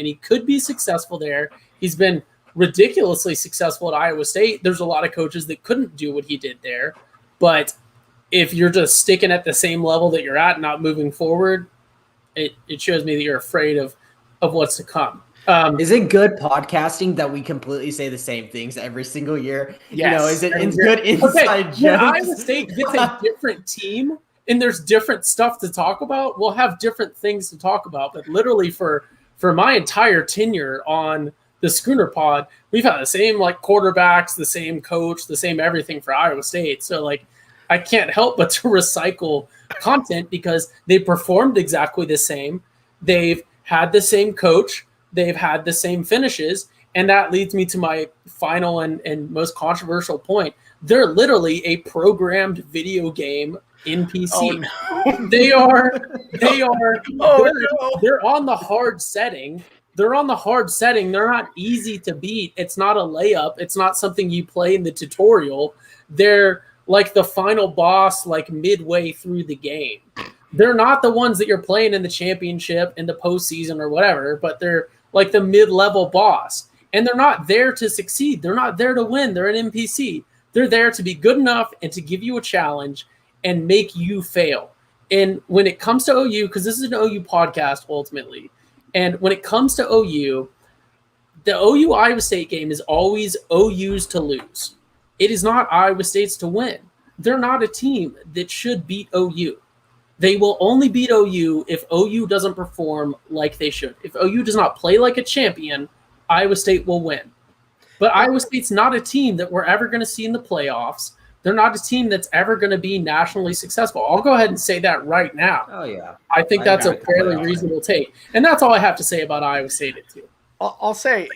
be successful there. He's been ridiculously successful at Iowa State. There's a lot of coaches that couldn't do what he did there. But if you're just sticking at the same level that you're at, not moving forward, it shows me that you're afraid of what's to come. Is it good podcasting that we completely say the same things every single year? Yes. Is it good inside jokes? When Iowa State gets a different team and there's different stuff to talk about, we'll have different things to talk about. But literally for my entire tenure on the Schooner Pod, we've had the same quarterbacks, the same coach, the same everything for Iowa State. So I can't help but to recycle content because they performed exactly the same. They've had the same coach. They've had the same finishes. And that leads me to my final and most controversial point. They're literally a programmed video game NPC. Oh, no. They are. Oh, no. They're on the hard setting. They're not easy to beat. It's not a layup. It's not something you play in the tutorial. They're like the final boss, midway through the game. They're not the ones that you're playing in the championship, in the postseason or whatever, but they're like the mid-level boss. And they're not there to succeed. They're not there to win. They're an NPC. They're there to be good enough and to give you a challenge and make you fail. And when it comes to OU, because this is an OU podcast ultimately, and when it comes to OU, the OU Iowa State game is always OU's to lose. It is not Iowa State's to win. They're not a team that should beat OU. They will only beat OU if OU doesn't perform like they should. If OU does not play like a champion, Iowa State will win. But Iowa State's not a team that we're ever going to see in the playoffs. They're not a team that's ever going to be nationally successful. I'll go ahead and say that right now. Oh, yeah. I think that's a fairly reasonable take. And that's all I have to say about Iowa State too. I'll say,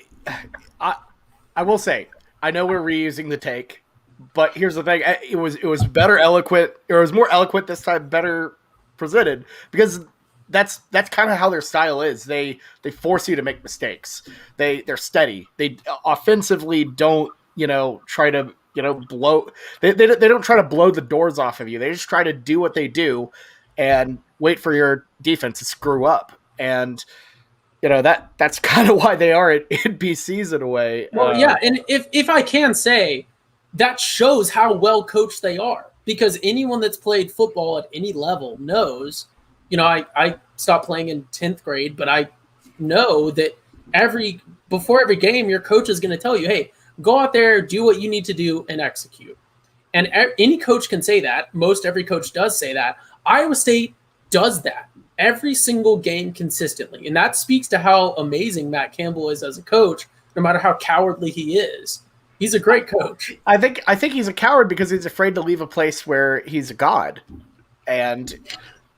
I will say, I know we're reusing the take, but here's the thing. It was better eloquent, or it was more eloquent this time, better presented, because that's kind of how their style is. They force you to make mistakes. They're steady. They offensively don't, try to, blow. They don't try to blow the doors off of you. They just try to do what they do and wait for your defense to screw up. And that's kind of why they are at NPCs in a way. Well, yeah, and if I can say, that shows how well coached they are, because anyone that's played football at any level knows. I stopped playing in 10th grade, but I know that before every game, your coach is going to tell you, hey, go out there, do what you need to do, and execute. And any coach can say that. Most every coach does say that. Iowa State does that every single game consistently. And that speaks to how amazing Matt Campbell is as a coach, no matter how cowardly he is. He's a great coach. I think he's a coward because he's afraid to leave a place where he's a god. And,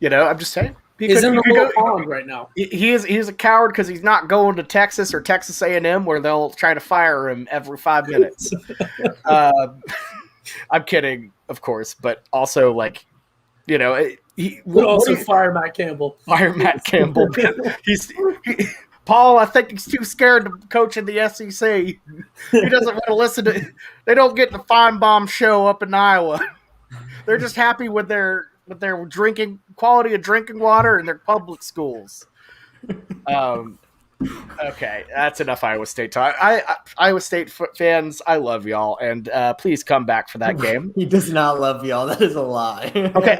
I'm just saying. He's in the little pond right now. He's a coward because he's not going to Texas or Texas A&M, where they'll try to fire him every 5 minutes. I'm kidding, of course, but also fire Matt Campbell. Fire Matt Campbell. Paul, I think he's too scared to coach in the SEC. He doesn't want to listen to. They don't get the Feinbaum show up in Iowa. They're just happy with their drinking quality of drinking water in their public schools. Okay, that's enough Iowa State talk. Iowa State fans, I love y'all, and please come back for that game. He does not love y'all. That is a lie. Okay,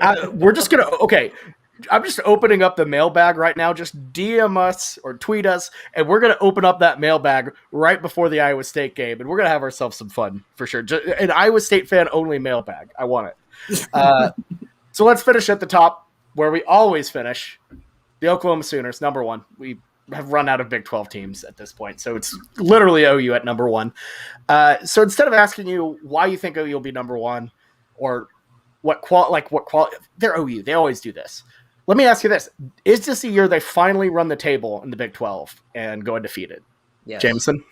I'm just opening up the mailbag right now. Just DM us or tweet us, and we're going to open up that mailbag right before the Iowa State game, and we're going to have ourselves some fun for sure. An Iowa State fan only mailbag. I want it. So let's finish at the top where we always finish. The Oklahoma Sooners, number one. We have run out of Big 12 teams at this point, so it's literally OU at number one. So instead of asking you why you think OU will be number one or what quality, they're OU. They always do this. Let me ask you this. Is this a year they finally run the table in the Big 12 and go undefeated? Yes. Jameson?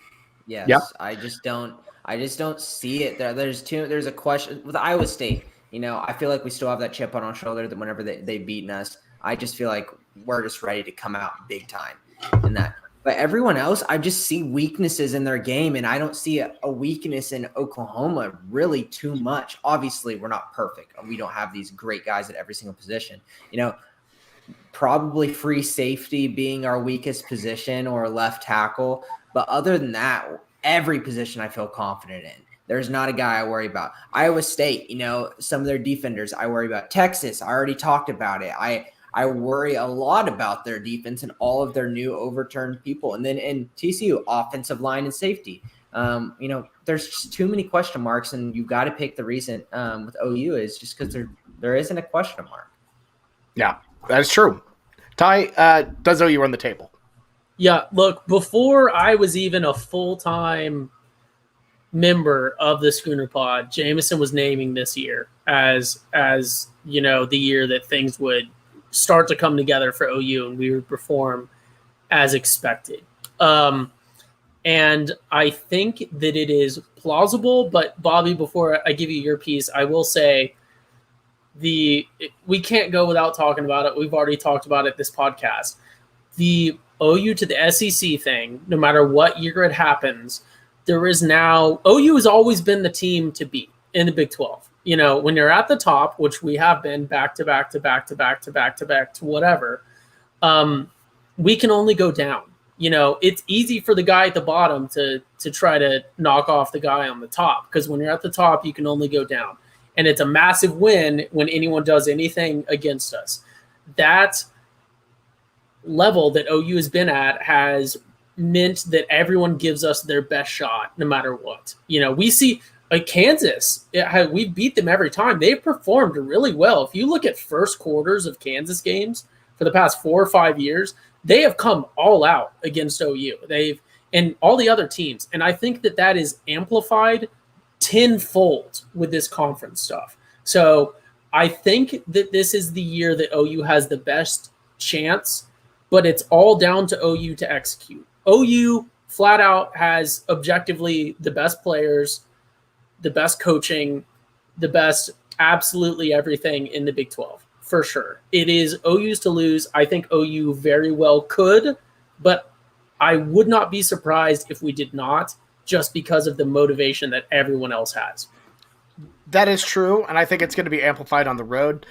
Yes. Yeah. I just don't see it. There's a question with Iowa State. I feel like we still have that chip on our shoulder that whenever they've beaten us, I just feel like we're just ready to come out big time in that. But everyone else, I just see weaknesses in their game, and I don't see a weakness in Oklahoma really too much. Obviously, we're not perfect. We don't have these great guys at every single position. Probably free safety being our weakest position or left tackle. But other than that, every position I feel confident in. There's not a guy I worry about. Iowa State, some of their defenders I worry about. Texas, I already talked about it. I worry a lot about their defense and all of their new overturned people. And then in TCU, offensive line and safety. There's just too many question marks, and you got to pick the reason with OU is just because there isn't a question mark. Yeah, that's true. Ty, does OU run the table? Yeah, look, before I was even a full-time member of the Schooner Pod, Jameson was naming this year as the year that things would start to come together for OU and we would perform as expected. And I think that it is plausible, but Bobby, before I give you your piece, I will say we can't go without talking about it. We've already talked about it this podcast. The OU to the SEC thing, no matter what year it happens, there is now OU has always been the team to beat in the Big 12. When you're at the top, which we have been back to back to back to back to back to back to whatever, we can only go down. It's easy for the guy at the bottom to try to knock off the guy on the top, because when you're at the top, you can only go down. And it's a massive win when anyone does anything against us. That level that OU has been at has meant that everyone gives us their best shot no matter what. We see Kansas, we beat them every time. They've performed really well. If you look at first quarters of Kansas games for the past 4 or 5 years, they have come all out against OU. And all the other teams. And I think that is amplified tenfold with this conference stuff. So I think that this is the year that OU has the best chance, but it's all down to OU to execute. OU flat out has objectively the best players, the best coaching, the best absolutely everything in the Big 12. For sure. It is OU's to lose. I think OU very well could, but I would not be surprised if we did not, just because of the motivation that everyone else has. That is true, and I think it's going to be amplified on the road.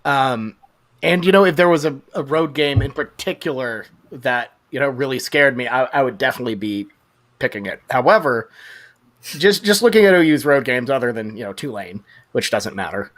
And, if there was a road game in particular that, really scared me, I would definitely be picking it. However, just looking at OU's road games, other than, Tulane, which doesn't matter,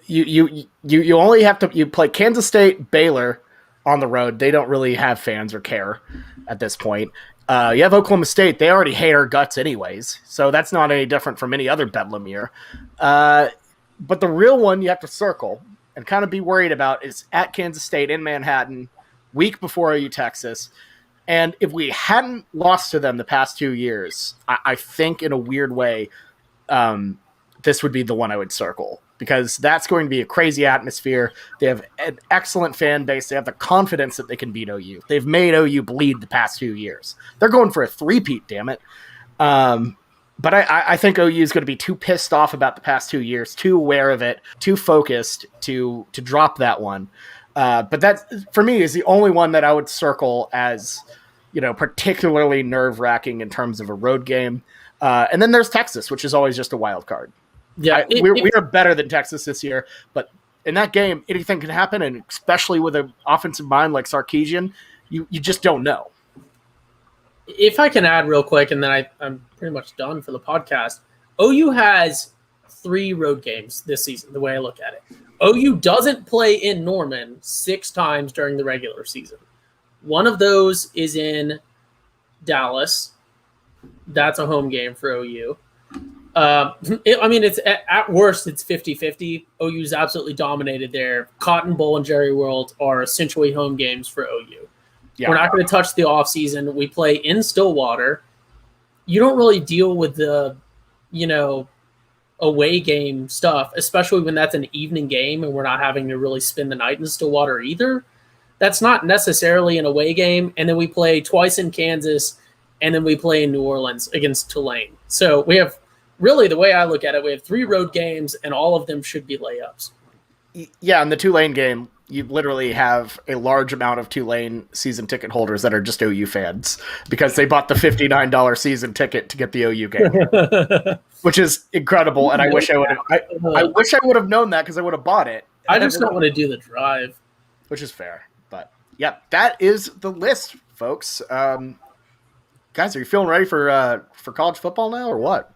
you only have to play Kansas State, Baylor on the road. They don't really have fans or care at this point. You have Oklahoma State. They already hate our guts anyways, so that's not any different from any other Bedlam year. But the real one you have to circle and kind of be worried about is at Kansas State in Manhattan, week before OU Texas. And if we hadn't lost to them the past 2 years, I think in a weird way, this would be the one I would circle, because that's going to be a crazy atmosphere. They have an excellent fan base. They have the confidence that they can beat OU. They've made OU bleed the past 2 years. They're going for a three-peat, damn it. But I think OU is going to be too pissed off about the past 2 years, too aware of it, too focused to drop that one. But that, for me, is the only one that I would circle as, particularly nerve-wracking in terms of a road game. And then there's Texas, which is always just a wild card. Yeah, we are better than Texas this year, but in that game, anything can happen, and especially with an offensive mind like Sarkisian, you just don't know. If I can add real quick, and then I'm pretty much done for the podcast. OU has 3 road games this season, the way I look at it. OU doesn't play in Norman 6 times during the regular season. One of those is in Dallas. That's a home game for OU. It's at worst, it's 50-50. OU's absolutely dominated there. Cotton Bowl and Jerry World are essentially home games for OU. Yeah. We're not going to touch the offseason. We play in Stillwater. You don't really deal with the, away game stuff, especially when that's an evening game and we're not having to really spend the night in Stillwater either. That's not necessarily an away game. And then we play twice in Kansas, and then we play in New Orleans against Tulane. So we have, really, the way I look at it, we have 3 road games, and all of them should be layups. Yeah, in the Tulane game, you literally have a large amount of Tulane season ticket holders that are just OU fans because they bought the $59 season ticket to get the OU game, which is incredible. And I wish I would have. I wish I would have known that, because I would have bought it. I just don't want to do the drive, which is fair. But yeah, that is the list, folks. Guys, are you feeling ready for college football now, or what?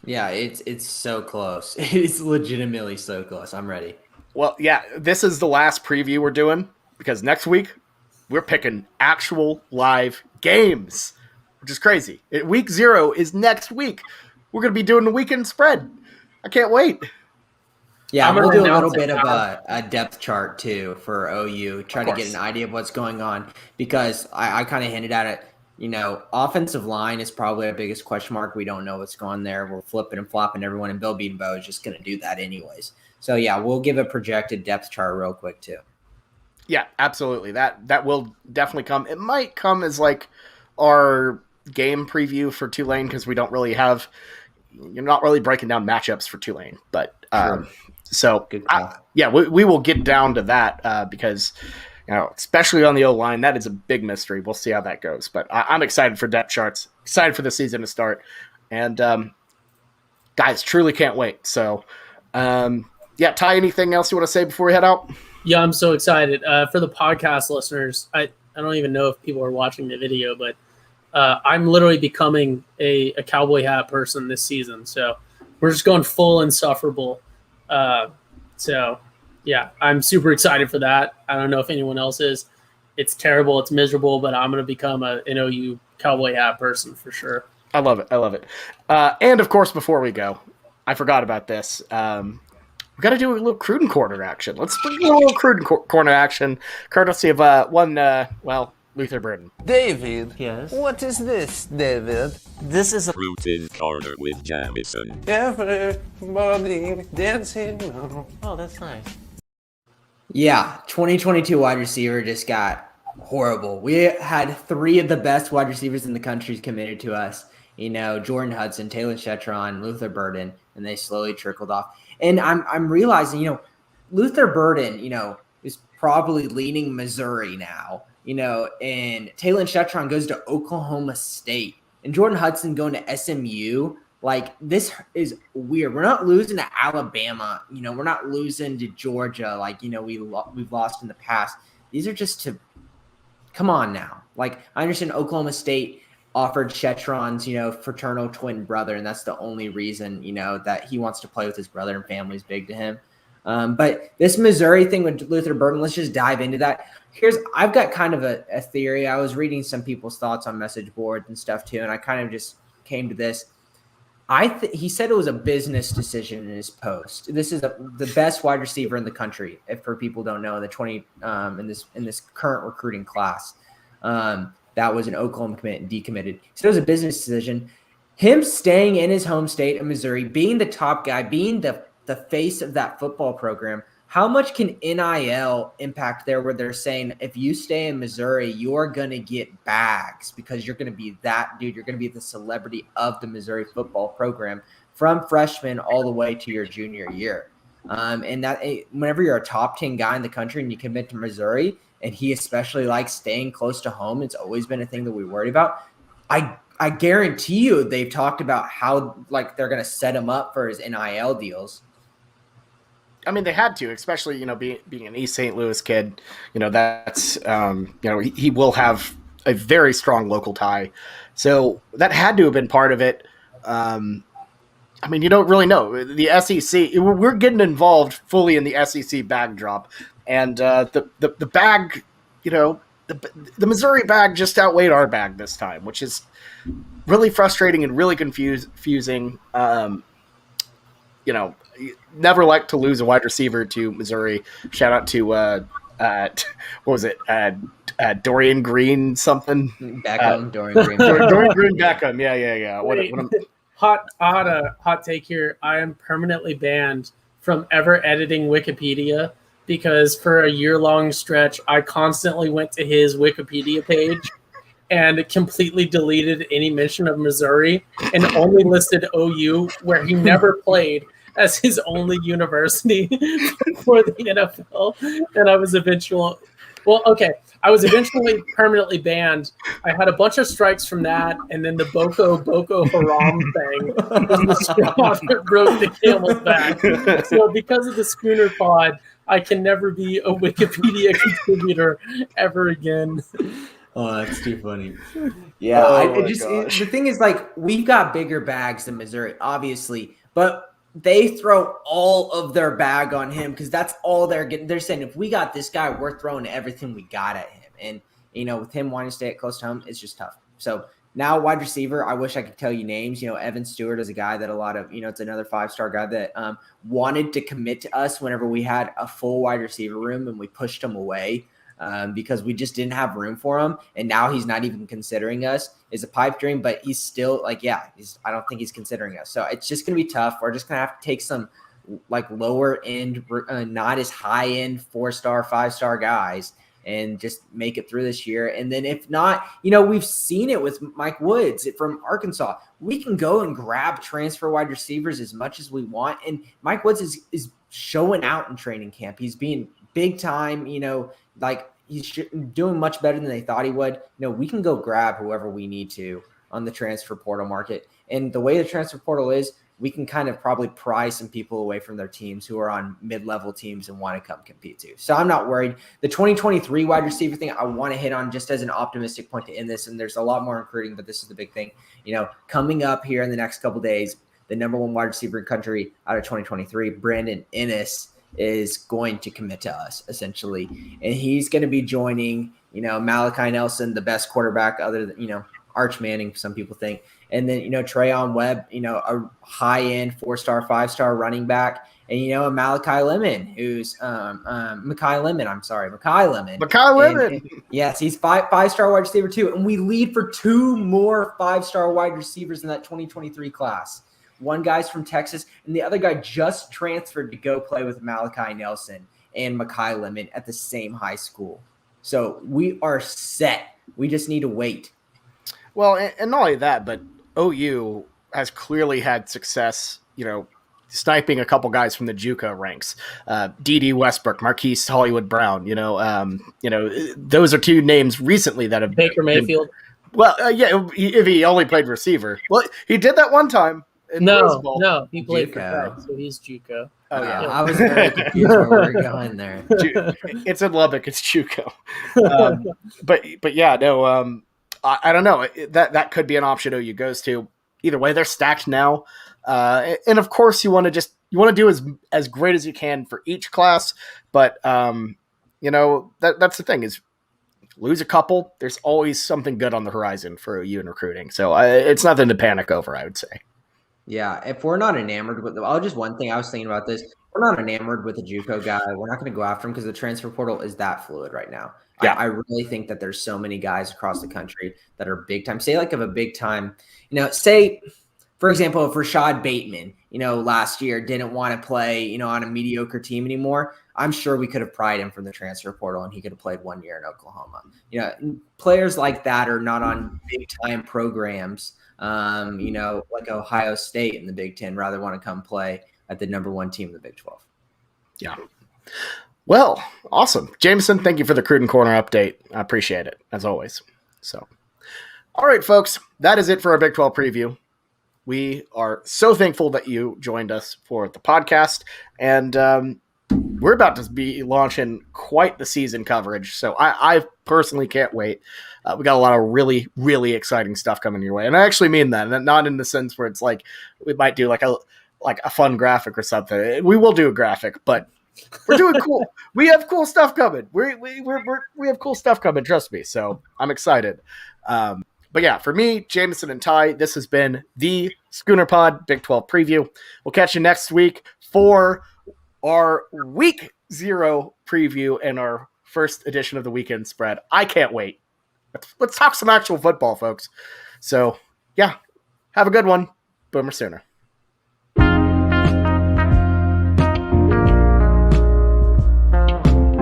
Yeah, it's so close. It's legitimately so close. I'm ready. Well, yeah, this is the last preview we're doing because next week we're picking actual live games, which is crazy. Week 0 is next week. We're going to be doing the weekend spread. I can't wait. Yeah, I'm we'll gonna do a little announce bit it of now. a depth chart too for OU, try to get an idea of what's going on because I kind of hinted at it. Offensive line is probably our biggest question mark. We don't know what's going on there. We're flipping and flopping everyone, and Bill Bedenbaugh is just going to do that anyways. So, yeah, we'll give a projected depth chart real quick too. Yeah, absolutely. That will definitely come. It might come as like our game preview for Tulane because we don't really have – you're not really breaking down matchups for Tulane. But Sure. so, Good call. we will get down to that because – especially on the O-line, that is a big mystery. We'll see how that goes. But I'm excited for depth charts, excited for the season to start. And, guys, truly can't wait. So, Ty, anything else you want to say before we head out? Yeah, I'm so excited. For the podcast listeners, I don't even know if people are watching the video, but I'm literally becoming a cowboy hat person this season. So we're just going full insufferable. Yeah, I'm super excited for that. I don't know if anyone else is. It's terrible. It's miserable, but I'm going to become an OU cowboy hat person for sure. I love it. And, of course, before we go, I forgot about this. We got to do a little Cruden Corner action. Let's do a little Cruden Corner action, courtesy of Luther Burden. David. Yes? What is this, David? This is a Cruden Corner with Jamison. Everybody dancing now. Oh, that's nice. Yeah, 2022 wide receiver just got horrible. We had 3 of the best wide receivers in the country committed to us. Jordan Hudson, Taylor Shetron, Luther Burden, and they slowly trickled off. And I'm realizing, Luther Burden, is probably leaning Missouri now, and Taylor Shetron goes to Oklahoma State, and Jordan Hudson going to SMU. Like, this is weird. We're not losing to Alabama. We're not losing to Georgia like, we've lost in the past. These are just come on now. Like, I understand Oklahoma State offered Shetron's, fraternal twin brother, and that's the only reason, that he wants to play with his brother and family's big to him. But this Missouri thing with Luther Burden, let's just dive into that. I've got kind of a theory. I was reading some people's thoughts on message boards and stuff too, and I kind of just came to this. He said it was a business decision in his post. This is the best wide receiver in the country, if for people don't know, in this current recruiting class. That was an Oklahoma commit and decommitted. He said it was a business decision. Him staying in his home state of Missouri, being the top guy, being the face of that football program, how much can NIL impact there where they're saying if you stay in Missouri, you're going to get bags because you're going to be that dude. You're going to be the celebrity of the Missouri football program from freshman all the way to your junior year. And that whenever you're a top 10 guy in the country and you commit to Missouri, and he especially likes staying close to home, it's always been a thing that we worried about. I guarantee you they've talked about how they're going to set him up for his NIL deals. I mean, they had to, especially, being an East St. Louis kid, that's, he will have a very strong local tie. So that had to have been part of it. I mean, you don't really know. The SEC, we're getting involved fully in the SEC bag drop. And the bag, the Missouri bag just outweighed our bag this time, which is really frustrating and really confusing. Never like to lose a wide receiver to Missouri. Shout out to what was it? Dorian Green something. Beckham, Dorian Green. Dorian Green Beckham. Yeah. Wait, I had a hot take here. I am permanently banned from ever editing Wikipedia because for a year-long stretch, I constantly went to his Wikipedia page and completely deleted any mention of Missouri and only listed OU, where he never played, as his only university for the NFL. And I was eventually permanently banned. I had a bunch of strikes from that, and then the Boko Haram thing was the straw that broke the camel's back. So because of the Schooner Pod, I can never be a Wikipedia contributor ever again. Oh, that's too funny. Yeah, the thing is, we've got bigger bags than Missouri, obviously, but they throw all of their bag on him because that's all they're getting. They're saying, if we got this guy, we're throwing everything we got at him. And, with him wanting to stay at close to home, it's just tough. So now wide receiver, I wish I could tell you names. Evan Stewart is a guy that a lot of, it's another 5-star guy that wanted to commit to us whenever we had a full wide receiver room and we pushed him away. Because we just didn't have room for him. And now he's not even considering us. Is a pipe dream, but he's still I don't think he's considering us. So it's just going to be tough. We're just going to have to take some lower end, not as high end 4-star, 5-star guys and just make it through this year. And then if not, we've seen it with Mike Woods from Arkansas. We can go and grab transfer wide receivers as much as we want. And Mike Woods is showing out in training camp. He's being big time, he's doing much better than they thought he would. We can go grab whoever we need to on the transfer portal market. And the way the transfer portal is, we can kind of probably pry some people away from their teams who are on mid-level teams and want to come compete too. So I'm not worried. The 2023 wide receiver thing, I want to hit on just as an optimistic point to end this. And there's a lot more recruiting, but this is the big thing. Coming up here in the next couple days, the number one wide receiver in country out of 2023, Brandon Ennis, is going to commit to us essentially. And he's going to be joining, Malachi Nelson, the best quarterback other than, Arch Manning, some people think. And then, Trayon Webb, a high-end 4-star, 5-star running back. And, a Malachi Lemon, who's Makai Lemon. And, yes, he's five-star wide receiver too. And we lead for 2 more 5-star wide receivers in that 2023 class. One guy's from Texas, and the other guy just transferred to go play with Malachi Nelson and Makai Lemon at the same high school. So we are set. We just need to wait. Well, and not only that, but OU has clearly had success, sniping a couple guys from the JUCO ranks. D.D. Westbrook, Marquise Hollywood Brown, those are 2 names recently that have Baker Mayfield. If he only played receiver. Well, he did that one time. No, he played for Tech, so he's JUCO. Oh yeah, I was very confused where we're going there. It's in Lubbock. It's JUCO. But yeah, no. I don't know. That could be an option OU goes to. Either way, they're stacked now, and of course you want to do as great as you can for each class. But that's the thing is, lose a couple, there's always something good on the horizon for OU in recruiting. So it's nothing to panic over, I would say. Yeah, if we're not enamored with just one thing I was thinking about this, we're not enamored with a JUCO guy. We're not going to go after him because the transfer portal is that fluid right now. Yeah. I really think that there's so many guys across the country that are big time. Say of a big time, say, for example, if Rashad Bateman, last year didn't want to play, on a mediocre team anymore, I'm sure we could have pried him from the transfer portal and he could have played 1 year in Oklahoma. Players like that are not on big time programs. Like Ohio State in the Big Ten rather want to come play at the number 1 team in the Big 12. Yeah. Well, awesome. Jameson, thank you for the Cruden Corner update. I appreciate it, as always. So, all right, folks, that is it for our Big 12 preview. We are so thankful that you joined us for the podcast, and we're about to be launching quite the season coverage, so I personally can't wait. We got a lot of really, really exciting stuff coming your way, and I actually mean that, and not in the sense where it's like we might do like a fun graphic or something. We will do a graphic, but we're doing cool. We have cool stuff coming. We have cool stuff coming. Trust me. So I'm excited. But yeah, for me, Jameson and Ty, this has been the Schooner Pod Big 12 preview. We'll catch you next week for our Week 0 preview and our first edition of the Weekend Spread. I can't wait. Let's talk some actual football, folks. So yeah, have a good one. Boomer Sooner.